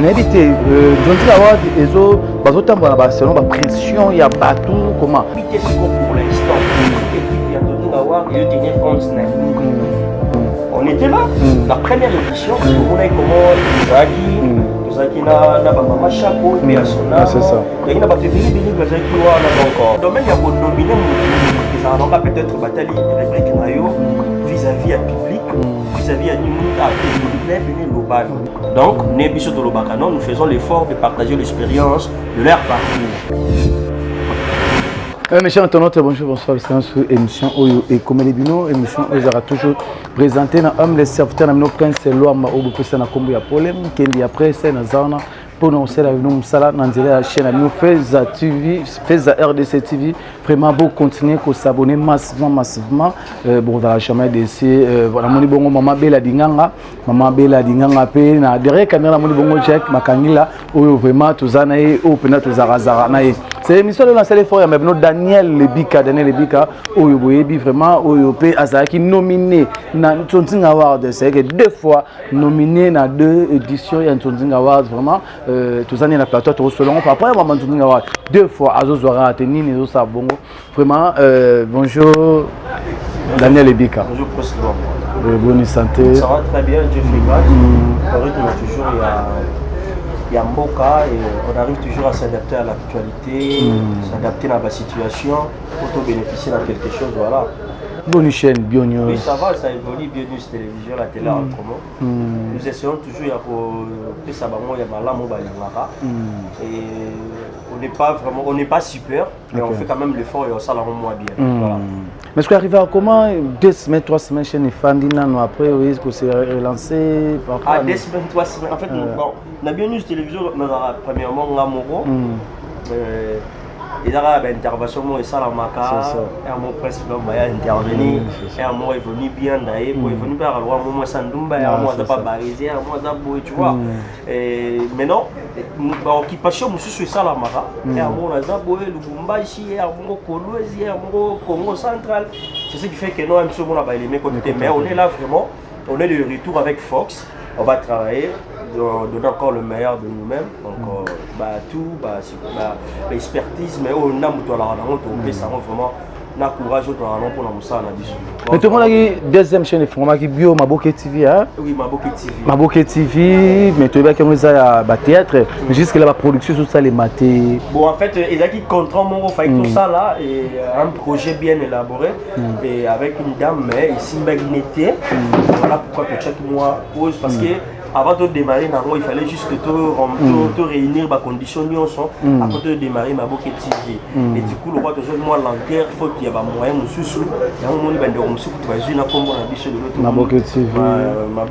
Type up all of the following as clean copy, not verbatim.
n'habité Jonty Award ezo bazotambola ba selon ba pression ya batou comment pour l'instant l'équipe ya Jonty Award et tenir compte. On était là, la première édition, on a comment Zaki na bama chapeau mais à son âge. C'est ça. Il y a pas de béni Zaki wa donc domaine ya ko nominer ils en ont peut-être bataille rubrique mayo vis-à-vis à public, vis-à-vis à nous donc Nebiso de Lobakano, nous faisons l'effort de partager l'expérience de leur parcours. Mes chers internautes, bonjour, bonsoir, c'est une émission et comme les bino, émission où aura toujours présenté dans homme les serviteurs dans nos princes loi ma obu pesa na kombo ya polem kendi après c'est na zana pour nous c'est la nous sala dans la chaîne nous Feza TV, Feza RDC TV, vraiment beau continuer qu'on s'abonner massivement bon dans la chaîne DC voilà moni bongo mama Bella Dinganga pe na derrière caméra moni bongo Jack Makangila où vraiment tuzana et au pena tuzara na c'est l'émission de lancer l'effort ya mebno Daniel Lebika oyo boyebi vraiment oyo pe azaki nominé na Jonty Award c'est que deux fois nominé na deux éditions ya Jonty Award vraiment tuzani na plateau to selon après maman Jonty Award deux fois azozwara ateni nezo sa bongo vraiment bonjour Daniel Lebika. Bonjour président. Bonne santé. Ça va très bien, Dieu fait grâce. Toujours il y a Mboka et on arrive toujours à s'adapter à l'actualité, s'adapter à la situation pour bénéficier de quelque chose, voilà. Bonne chaîne, Bio News. Oui, ça va, ça évolue, Bio News télévision, la télé en commun. Nous essayons toujours de ça, et on n'est pas super, mais on fait quand même l'effort et on s'en rend moins bien. Voilà. Mais est-ce qu'il arrive à comment 2 semaines, 3 semaines chez Nifandina, après, oui, que c'est relancé par quoi? 2 semaines, 3 semaines. En fait, on a Bio News télévision, nous avons premièrement Ngamoro. Il y a une intervention, et ça, la maca, et un mot presque intervenu, et un mot est venu bien d'ailleurs, pour venir par le roi, un mot Sandoumba, un mot n'a pas barisé, un mot n'a pas tu vois. Maintenant, l'occupation, je suis ça la maca, et un mot n'a pas boé, le Bumba ici, et un mot Kolwezi, et un mot Congo central. C'est ce qui fait que nous, un peu, on a les mêmes côtés, mais on est là vraiment, on est de retour avec Fox, on va travailler. Donner encore le meilleur de nous-mêmes, donc l'expertise, mais on a vraiment na courage pour nous ça mais tout le monde a dit deuxième chaîne vraiment qui bio Maboke TV hein. Oui, Maboke TV. Maboke TV, mais tu vois comme ça bah théâtre, mais jusque là la production tout ça les matés. Bon en fait il y a qui contrat mon fait tout ça là et un projet bien élaboré et avec une dame mais ici Magnité. Voilà pourquoi que chaque mois pause parce que avant de démarrer, il fallait juste te réunir les conditions avant de démarrer Maboke TV. Et du coup, le roi de moi l'enterre, il faut qu'il y ait un moyen de sous. Il y a un moment où il y a un Maboke TV.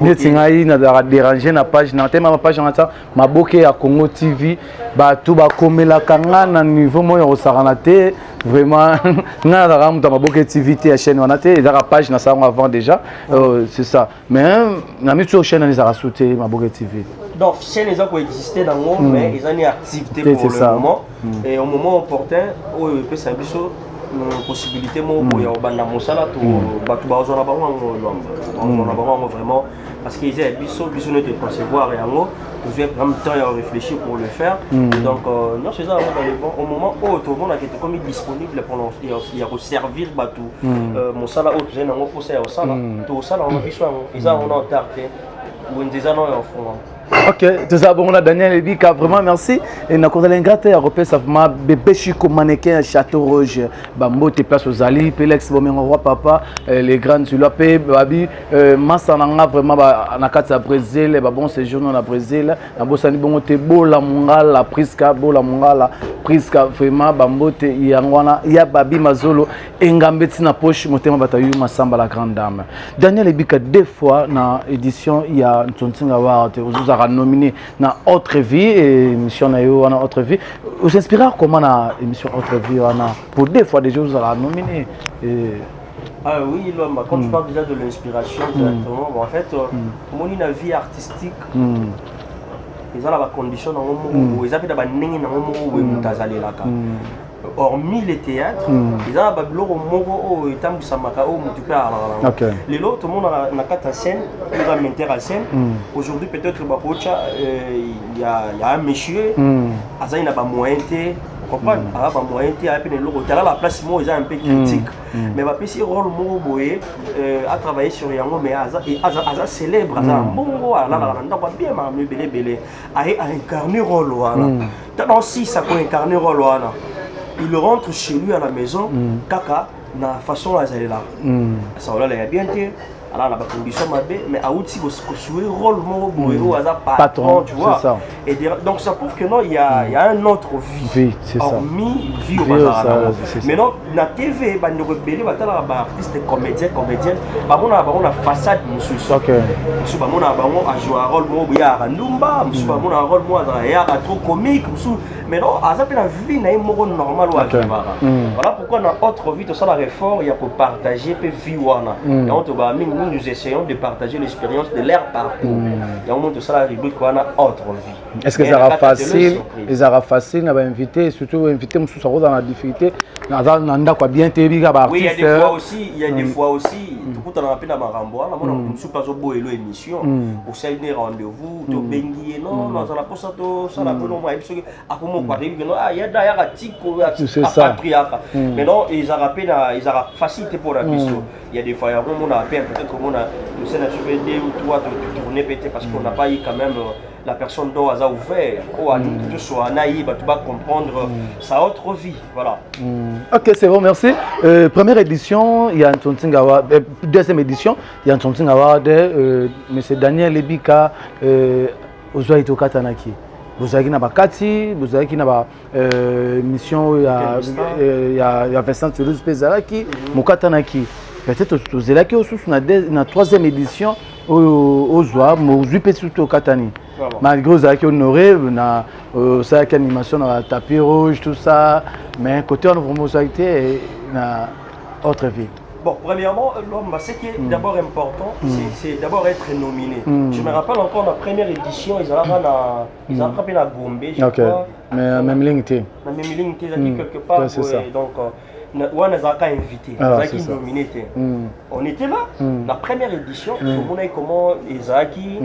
Il y a dérangé la page, ma page Maboke à Congo TV. Tout va comme la kanga niveau moyen au Saranate. Vraiment, on a Maboke TV à chaîne on a la page na ça avant déjà. C'est ça. Mais on a mis sur chaîne on a sauté Maboke TV. Donc, chaîne les qui existait dans le monde, mais ils ont une activité pour le moment. Et au moment opportun, il peut s'habiller une possibilité pour y avoir dans mon salaire, vraiment parce qu'ils ont besoin de concevoir et en haut, vous avez vraiment le temps à réfléchir pour le faire. Donc, non, c'est ça, au moment où tout le monde a été comme disponible pour servir mon salaire, tout le monde pour au salaire, tout ça, on a besoin, ils ont en tarte, ou une dizaine en fond. Ok, tout ça, bon, on a Daniel Lebika, vraiment merci. Et nous avons un gâteau à repérer, ça fait bébé chico mannequin à Château Rouge. Bambo, tes places aux Ali, Pélex, roi papa, les grands sur la paix, Babi, Massananga, vraiment, en Akata Brésil, bon séjour dans la Brésil. Bambo, ça dit bon, t'es beau la mongala, la priska, beau la mongala, priska, vraiment, Bambo, t'es yangwana, ya Babi Mazolo, Engambeti na poche, motema batayu, Massamba la grande dame. Daniel Lebika, deux fois, dans l'édition, il y a Jonty Award, nominé dans Autre Vie et émission na Autre Vie. Vous inspirez comment na émission Autre Vie pour deux fois déjà vous allez nominé. Ah oui, quand je parle déjà de l'inspiration directement, en fait, mon vie artistique, ils ont la condition dans le moment où ils ont la où ils hormis les théâtres, ils ont babiloko moko et tam samaka au mutuka ala. Les autres tout le monde na kata scène, ils ont monté à scène. Aujourd'hui peut-être bakocha il y a un monsieur azaina ba moyenté. Comprendre ah ba moyenté a peine loko tala la place moi ils ont un peu critique. Mais ba pesi rôle mo boye a travaillé sur yango mais aza célèbre aza bongo ala la ndako bien ma belé belé a incarné rôle wana. Dans si ça peut incarner rôle wana. Il rentre chez lui à la maison, kaka, na façon à aller là. Ça va aller bien, alors on a pas condition mais à outil jouer rôle mon patron, tu vois. Et donc ça prouve que non, il y a un autre vie. C'est ça. Hormis vie au hasard. Mais non, la TV, bah nous rebelles, bah t'as artiste, comédienne, bah on a façade monsieur. Monsieur bah on a joué un rôle moi bien à Ndumba, monsieur bah on a un rôle moi à trop comique, monsieur. Mais non, à ça la vie n'a pas normal ou à vivre. Voilà pourquoi dans autre vie tout ça la réforme, il y a pour partager puis vie wana. Donc nous essayons de partager l'expérience de leur parcours. Il y a un moment tout ça la rubrique qu'on a autre vie. Est-ce que ça sera facile? Ils aura facile à inviter, surtout inviter monsieur Saro dans la difficulté. Nanda quoi bien terrible à oui, il y a des fois aussi, tout le temps on a appelé dans ma ramboa, là on ne sait pas au beau émission, au sein des rendez-vous, tu bengi non, non ça la pose ça la pose non moi parce que à comment quoi que non il y a d'ailleurs un tico patriarcat. Mais non ils ont rappelé ils ont facilité pour la mission. Il y a des fois on a appelé peut-être qu'on a le Sénat sur 2 ou 3 de tourner peut-être parce qu'on n'a pas eu quand même la personne dont elle a ouvert, ou à tout soit naïf, tu vas comprendre sa autre vie, voilà. Ok, c'est bon, merci. Première édition, il y a un Tontingawa, deuxième édition, il y a un Tontingawa de M. Daniel Lebika, Ozoaito Katanaki. Vous avez une Kati, vous avez une mission, il y a Vincent Toulouse Pézaraki, Mokatanaki. Peut-être aux élèves aussi, on a une troisième édition aux Zoa, aux UPC au Katani. Malgré aux élèves honorés, on a une animation dans le tapis rouge, tout ça, mais côté on a vraiment été une autre vie. Bon, premièrement, ce qui est d'abord important, c'est d'abord être nominé. Je me rappelle encore la première édition, ils ont frappé la Gombe, je crois. Mais même ligne, la même ligne, quelque part. Donc, on a invité, on a nominé. On était là, la première édition, on a comment Isaki,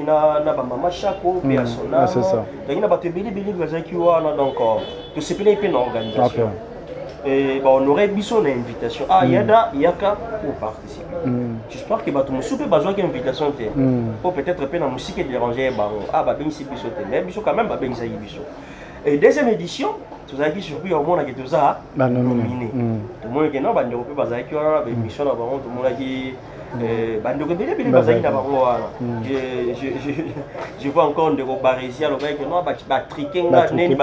na Mama Chako, Persona, il y a des donc tout ce qui est une organisation. Et on aurait besoin d'une invitation. Ah, Yada, Yaka pour participer. J'espère que tu me souviens besoin d'une invitation. Pour peut-être que la musique est dérangée. Ah, bah, ben, c'est biso. Mais biso quand même, bah, ben, ça y est biso. Et deuxième édition, tout ça qui surpris au monde qui tout ça nominé. Tout le monde qui non, bah, ne peut pas ça qui a une émission là, tout le monde qui je vois encore de Barésia, le gars qui non, triquer,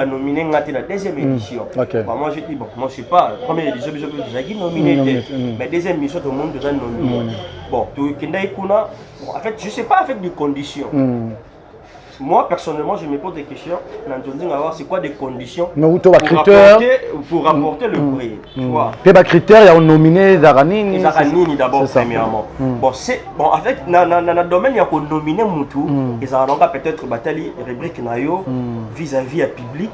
nominé la deuxième édition. Moi je dis, bon, moi je sais pas, la première édition, je suis nominé, mais deuxième édition, tout le monde est nominé. Bon, en fait, je ne sais pas avec des conditions. Moi, personnellement, je me pose des questions. C'est quoi des conditions pour rapporter le prix? Quels critères il y a nominé Zaranini d'abord, premièrement. Bon, avec le domaine, il y a nominé Moutou. Ils ont peut-être battu rubrique vis-à-vis à public,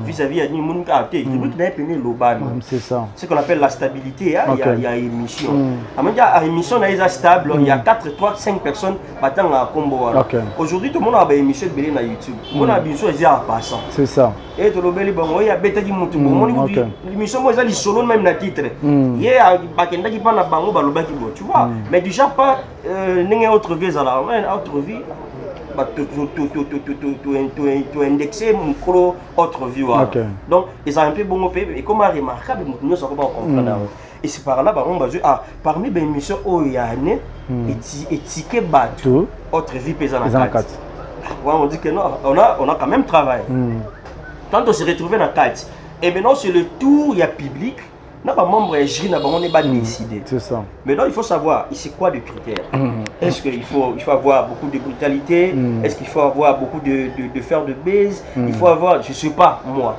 vis-à-vis à Nimoun Kate. Rubrique n'a pas l'Oban. C'est ça. Ce qu'on appelle la stabilité. Il y a émission. À émission, il y a stable. Il y a 4, 3, 5 personnes battant à combo. Aujourd'hui, tout le monde a une émission de YouTube. On a besoin de passant. C'est ça. Et tout le monde il y a bêta qui monte. L'émission moi ça solo même na titre. Il y a bakenda qui parle na bango baloba qui bo. Tu vois. Mais déjà pas n'importe autre vie ça là. Autre vie. Bah tu indexer mon micro autre vie. Donc ils ont un peu bon et comme remarquable nous ça comment comprendre. Et c'est par là on va dire parmi les émissions où il y a année et ticket bateau autre vie pesant na 4. On dit que non, on a quand même travaillé. Quand on s'est retrouvé dans 4, et maintenant c'est le tour, il y a public, on n'a pas membre et jury, on n'est pas décidé. C'est ça. Maintenant il faut savoir, c'est quoi les critères? Est-ce qu'il faut avoir beaucoup de brutalité? Est-ce qu'il faut avoir beaucoup de faire de base? Il faut avoir, je ne sais pas moi,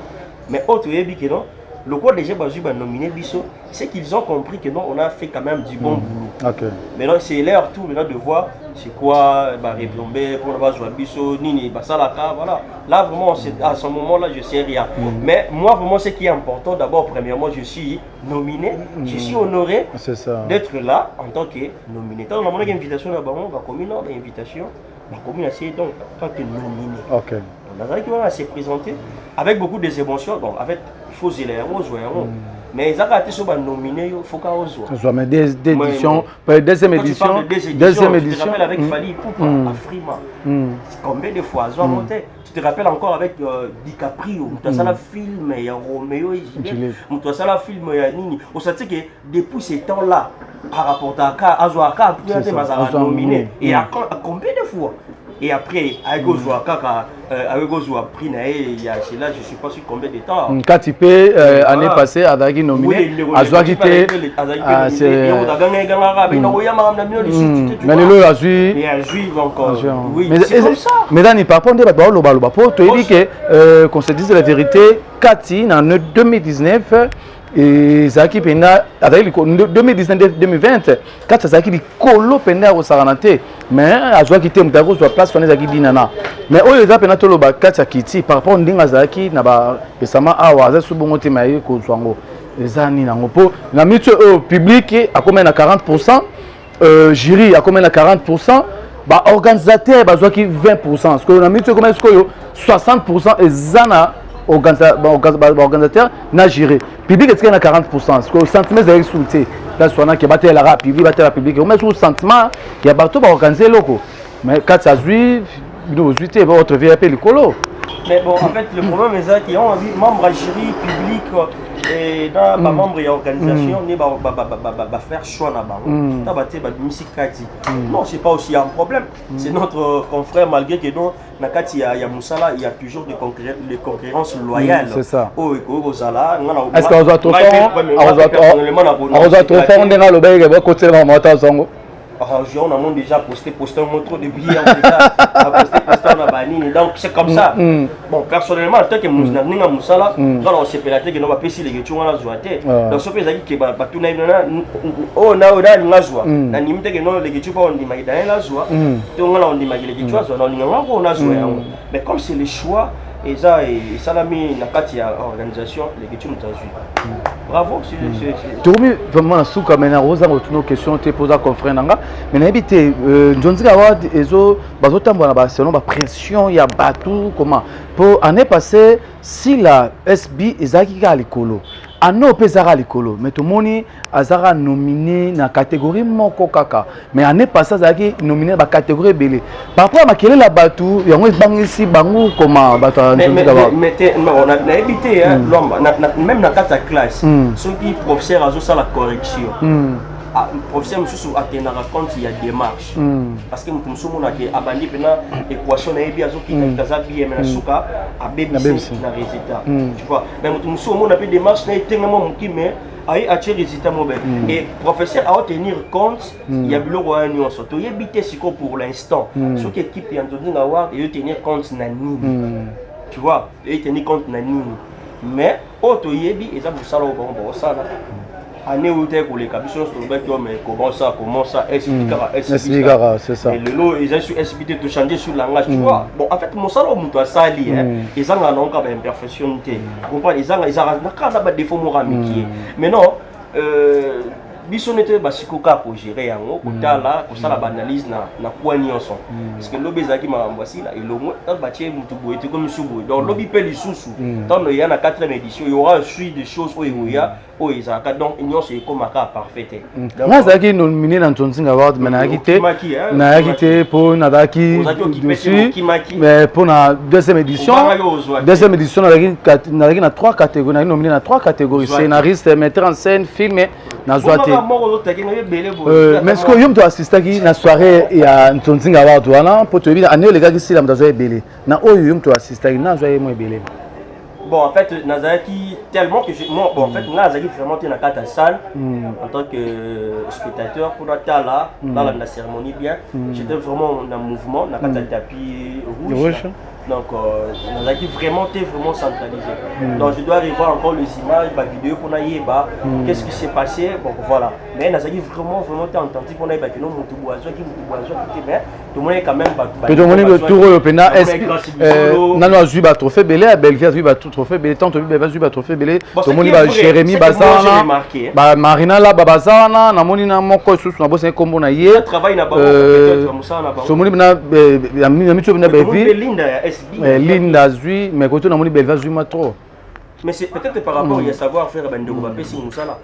mais autre que non, le quoi déjà Bazuba nominé Bisso, c'est qu'ils ont compris que non, on a fait quand même du bon boulot. Okay. Maintenant, c'est leur tour maintenant de voir c'est quoi, replomber, pour avoir joué Bisso, Nini, Basalaka, voilà. Là, vraiment, à ce moment-là, je sais rien. Mais moi, vraiment, ce qui est important, d'abord, premièrement, je suis nominé, je suis honoré d'être là en tant que nominé. Dans mon invitation là-bas, on va communiquer l'invitation, on va communiquer donc en tant que nominé. Ok. On s'est présenté avec beaucoup d'émotions, donc avec faux élèves, mais ils ont raté sur les nominés, il faut qu'on soit. Mais deuxième édition. Deuxième édition. Tu te rappelles avec Fali Poupa, à Frima. Combien de fois ils ont monté? Tu te rappelles encore avec DiCaprio, tu as ça le film, il y a Roméo et Juliette, tu as ça le film, il y a Nini. On sait que depuis ces temps-là, par rapport à Azoaka, il y a des nominés. Et à combien de fois? Et après, avec Ozoaka, avec Ozoaka, c'est là, je ne sais pas sur combien de temps. Quand tu peux, l'année passée, Adagi nominé, Azoaki était. Mais le Azui. Et Azui encore. Oui, c'est comme ça. Mais dans les parents, on dit que, qu'on se dise la vérité, Cathy, en 2019, et Zaki Pena, avec 2019-2020, quand Zaki dit Kolo Pena au Saranate, mais à Joa qui était Mdago sur la place, on est Zaki Dinana. Mais au lieu de Pena Toloba, Katia Kiti, par rapport à Zaki, Naba, Pesama Awa, Zasubongote Maï, Kozwango, Zani Nangopo, la mutuelle au public a combien à 40%, jury a combien à 40%, bah, organisateur, bah, Joa qui 20%, parce que la mutuelle comme 60% et Zana. Organisateur n'a géré. Public est à 40%. Parce que le sentiment est insulté. Là, soit qui battait la rap, public battait la public. On met sous le sentiment, il y a bateau pour organiser loco. Mais quand ça suit, nous suite votre VIP le colo. Mais bon, en fait, le problème est qu'ils ont envie, membres à jury, public, et dans ma membre et organisation, on va faire choix là-bas. Non, c'est pas aussi un problème. C'est notre confrère, malgré que nous, il y a Moussala, il y a toujours des concurrences loyales. C'est ça. Est-ce qu'on doit trop faire? On doit trop faire, on est là, le bail, côté de la montagne. On a déjà posté un mot depuis hier, posté un banni, donc c'est comme ça. Bon, personnellement, en tant que Moussala, on s'est pélaté que nous avons payé les gens à la joie. Donc, ce pays qui est tout naïf, on a une joie. On a limité que nous, les gens on dit la joie. Donc, on dit les gens on a joie. Mais comme c'est le choix, et ça l'a mis dans la organisation, les gens ont joué. Bravo, tu remets vraiment sous comme un arrose à nos questions, tu poses à confrère Nanga. Mais n'habitez, John Zigawad et zo, bazotam voilà, selon la pression, il y a bateau, comment. Pour l'année passée, si la SB est à l'écolo, à nos pesara l'écolo, mais tout le monde a nominé dans la catégorie Moko Kaka. Mais l'année passée, ça a nominé dans la catégorie Belé. Par rapport à quel est la bateau, il y a un bang ici, bangou, comment bateau. Mais on a évité, même dans la classe, ceux qui professeurs ont la correction. Professeur Moussou a tenu compte il y a des démarches. Parce que Moussou a abandonné l'équation qui est bien à BBC dans le résultat. Tu vois, mais Moussou a fait des démarches qui mais a tiré résultat mauvais. Et professeur a tenir compte, il y a eu un nuance. Il y a évité ce pour l'instant. Ce qui équipe est en train d'avoir, il y a tenir compte de Nani. Tu vois, il y a tenir compte de Nani. Mais, auto yebi, et ça vous savez, ça là. Année où tu es pour les capuchons, mais comment ça, expliquera, c'est ça. Et le lot, ils ont su expliquer de changer sur le langage, tu vois. Bon, en fait, mon salon, on doit s'allier, ils ont un encore d'imperfection, vous comprenez, ils ont un défaut moral, mais non, biso n'était pas si coca pour gérer en haut, pour là, pour ça la banalise na quoi ni ensemble. Parce que l'obé zaki m'a voici là, et le moins, un bâtiment mutubo était comme soubou. Donc l'obé paie les sous-sous. Dans le y a la 4e édition, il y aura une suite de choses où il y a, où ils ont donc union c'est comme un cas parfait. Moi zaki nominé dans Johnson Award, mais n'a quitté pour Nadaki dessus, mais pour la 2e édition, on a 3 catégories, nominé dans 3 catégories, scénariste, metteur en scène, film, na zoate. Mais est-ce que vous avez assisté à la soirée et à Ntonting Award pour te dire, les gars qui sont là, vous avez belé. Na vous avez assisté à la soirée belé. Bon, en fait, Nazaki, tellement que moi, bon, en fait, Nazaki vraiment dans la salle en tant que spectateur pour dans la cérémonie bien. J'étais vraiment dans le mouvement, dans le tapis rouge. Donc, on a dit vraiment, t'es vraiment centralisé. Donc, je dois revoir encore les images, la vidéo qu'on a eu, qu'est-ce qui s'est passé. Bon, voilà. Mais on a dit vraiment, t'es attentif. On a dit que non, tout le monde est quand même. Mais tout le monde est tout le monde a joué trophée belé, Belvia a joué trophée belé, tant que Belvia a joué trophée belé. Tout le monde a Jérémy Bazana, Marina là, Bazana, Namoni na moko sous na bosse comme on a hier. Travail n'a pas peut-être comme ça, tout le monde a mis sur une Linda Zui, mais quand on a mis Belvia Zui trop. Mais c'est peut-être par rapport à savoir-faire de Mbappé si Moussala.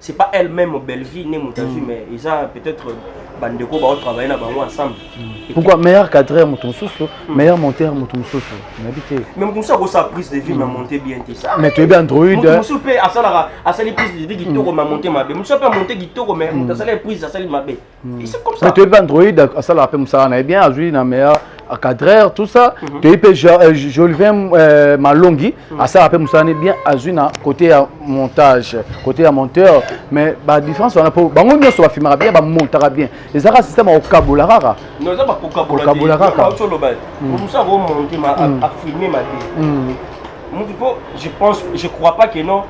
C'est pas elle-même Belvie né Moutazu, mais ils ont peut-être Bandeko va travailler ensemble. Pourquoi meilleur cadreur Moutonsoso, meilleur monteur Moutonsoso. Mais Moutonsoso sa prise de vie m'a monté bien ça. Mais tu es bien Android. Moutonsoso peut à sa prise de vie qui t'a monté ma bé. Moutonsoso peut monter qui t'a mais Moutonsoso prise à sa ma bé. C'est comme ça. Mais tu es bien Android à ça la paix Moussala est bien à jouer dans meilleur cadreur tout ça. Tu es Jolivin Malongi à ça la paix Moussala est bien à jouer côté montage, côté monteur. Mais la différence on a pas. Bango bien sur la filmera bien, ba montera bien. Les arts système au Kabularara. Non, ça va au Kabularara. Nous avons monté à filmer ma vie. Je crois pas que non.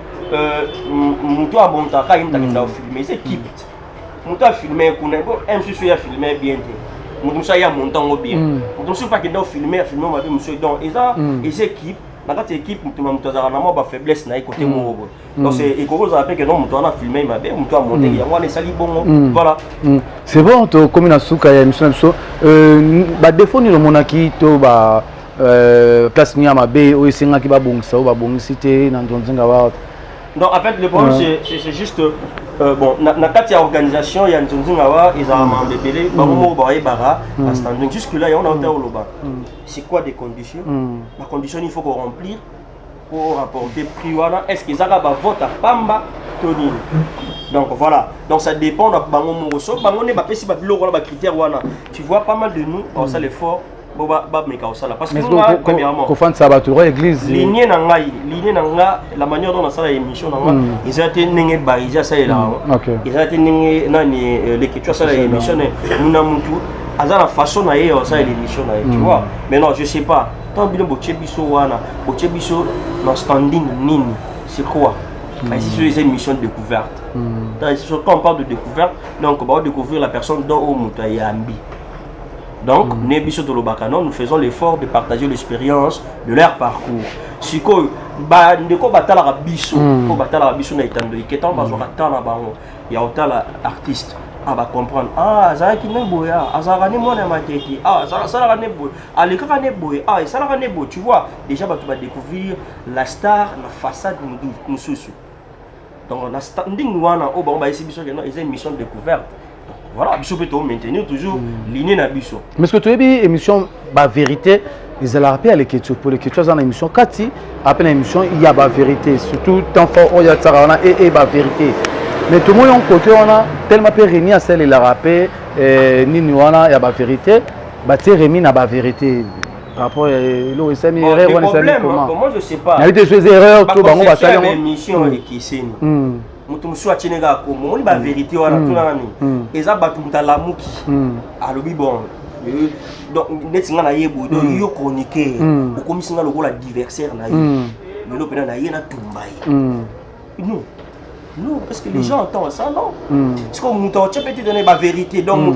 Moutou a monté à filmer. C'est qui? Moutou a filmé, MC a filmé bien. Moutou a monté en bien. Moutou pas que filmer ma vie, monsieur. Donc, et ces équipes. Dans cette équipe, nous avons une faiblesse dans côté Morobo. Donc, c'est école ça que non, nous avons filmé ma bé, nous avons monté, il y a des sali bon. Voilà. C'est bon, tu comme na souka ya émission so ba défaut ni le monaki to ba place ni ma bé o isinga ki ba bongisa o ba bongisité na ndonzinga wa. Donc en fait le problème c'est juste bon na kati ya organisation ya ndonzinga wa ils ont membelé ba mo ba bara standing jusque là on a autant au loba. C'est quoi des conditions? La condition il faut qu'on remplir pour rapporter prix wana est-ce qu'ils ont ba vote à Pamba Tony. Donc voilà, donc ça dépend de bango moroso, bango ne ba pesi ba biloko ba critère wana. Tu vois pas mal de nous on ça l'effort ba meka osala parce que moi premièrement ko fan sabaturo église lignée na nga la manière dont on ça émission na nga ils ont été nengé barija ça là. Ils ont été nengé nani l'écriture ça la émission nous na mutu azana façon na yo ça l'émission na tu vois. Mais non, je sais pas. Tant bino boche biso wana, boche biso dans standing nini, c'est quoi? Ici, c'est une mission de découverte. Quand on parle de découverte, donc on va découvrir la personne dont on est ambi. Donc, nous faisons l'effort de partager l'expérience de leur parcours. Si on a artiste, on va comprendre. Ah, ça qui n'est boya, ça va ne moi ma tête. Ah, ça va ne boya. Ah, les gars ne boya. Ah, ça va ne boya. Tu vois, déjà tu vas découvrir la star, la façade de nous sous. Donc, la standing wana, on va essayer de une mission de découverte. Voilà, Bisso peut maintenir toujours ligne na Bisso. Mais ce que tu as dit, émission, la vérité, ils ont rappelé à l'écriture. Pour l'écriture, dans l'émission, Kati, après l'émission, il y a la vérité. Surtout, tant fort, il y a la vérité. Mais tout le monde, côté, on a tellement peu réuni à celle, il a rappelé, ni il y a la vérité, tu réuni à la vérité. Par rapport à l'eau, c'est une erreur, comment je sais pas. Il y a des erreurs, tout le monde va faire une émission qui s'est. Mutum soit chenega ko mo ba vérité wana tunani eza batu mutalamuki alobi bon donc netinga na yebo do yo chroniquer okomisinga lokola adversaire na yo mais lopena na yena tumbai non parce que les gens entendent ça non parce que muto tu peux te donner la vérité donc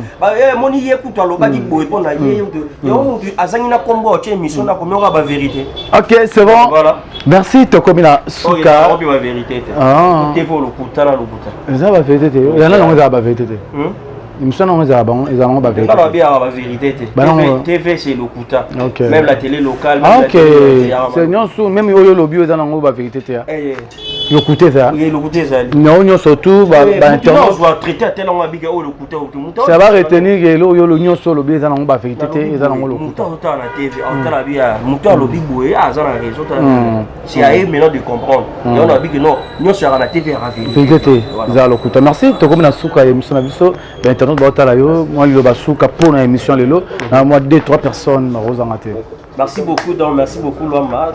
moni yeku to aloba di boy pour na ye yo azangi na kombo tu émission na komyo ba vérité. OK, c'est bon. Voilà. Merci Tokomina Suka. Oh, la vérité. Ah. Tu vois le kuta na le kuta. Ça va vérité. Il y en a qui ont la vérité. Ils me sont en ils ont la vérité. Pas bien la vérité. TV c'est le kuta. Même la télé locale. OK. C'est non sous même yo lobby ils ont la vérité. Le kuta ça. Oui, le kuta ça. Non, surtout ba internet. On doit traiter tellement biga le kuta au ça va retenir que yo l'union sur lobby ils ont la vérité ils ont le kuta. Muta na TV, on t'a bien. Muta lobby boye azana raison. C'est à eux maintenant de comprendre. Et on a dit que non, nous sur la TV à vérité. Ils ont le kuta. Merci Tokomina Suka émission na biso. Internet ba yo moi le basuka pour une émission lelo na moi 2-3 personnes rozangate. Merci beaucoup donc merci beaucoup Loma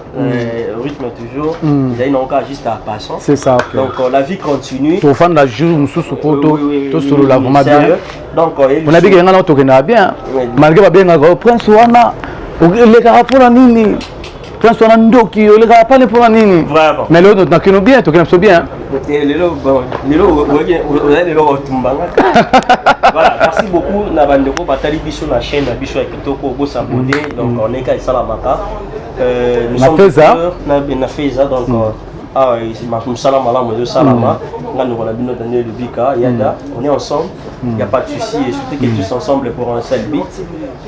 rythme toujours il y a une encore juste à passer. C'est ça. Donc la vie continue. Pour faire la jour mususu poto to sur la vraiment bien. Donc on a dit que ngana to kena bien malgré ba bien ngako prince wana olekaka mpona nini prince wana ndoki olekaka pane mpona nini mais lelo nakino bien tokena biso bien lelo otumbanga voilà merci beaucoup na bandeko batali biso na chaîne na biso ya kitoko bosabone donc on est ka esalamaka nous sommes na feza donc mosala malamu ezosalama nga ndeko na bino Daniel Lebika Yada on est ensemble il n'y a pas de souci et surtout que tous ensemble pour un seul but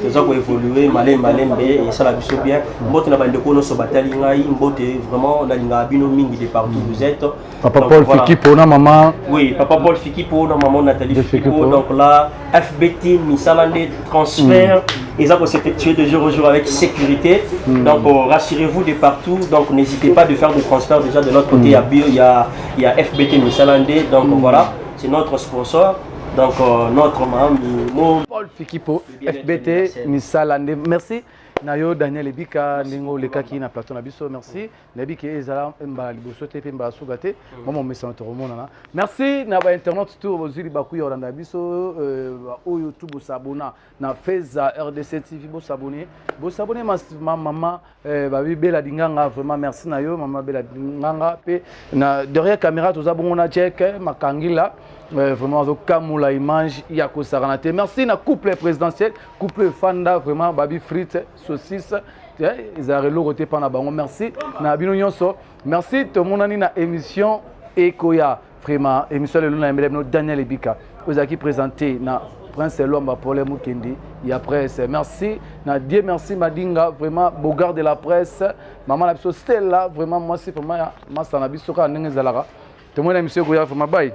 nous avons évolué malembe et ça la biso bien mbote na bandeko no so batali ngai mbote vraiment na linga bino mingi de partout vous êtes papa Paul Fiki pona maman oui papa Paul Fiki pona maman Nathalie Fiki donc là FBT Misalande transfert et ça peut s'effectuer de jour au jour avec sécurité donc rassurez-vous de partout donc n'hésitez pas de faire des transferts déjà de notre côté il y a FBT Misalande donc voilà c'est notre sponsor. Donc notre maman Paul Fikipo FBT Misalande merci nayo Daniel Lebika ndingo lekaki na plateau na biso merci nabiki ezala mba liboso te pe mba sugate maman message tomonana merci na ba internet tout bozili bakuya olanda biso oyo tout bosabona na Feza RDC TV bosabone maman ba bela dinganga vraiment merci nayo maman bela dinganga pe na derrière caméra toza bongona check makangila vraiment kamula image ya ko saranate merci na couple présidentiel couple Fanda vraiment babi frites saucisse ils ont relogoté pendant bango merci na bino nyonso merci to monani na émission Ekoya vraiment émission le na mbele Daniel Lebika ozaki présenté na Prince Lomba Paul Mukendi et après c'est merci na Dieu merci Madinga vraiment beau garde de la presse maman la biso Stella vraiment moi c'est vraiment ma sana biso ka ndenge zalaka to mona émission Ekoya vraiment bye.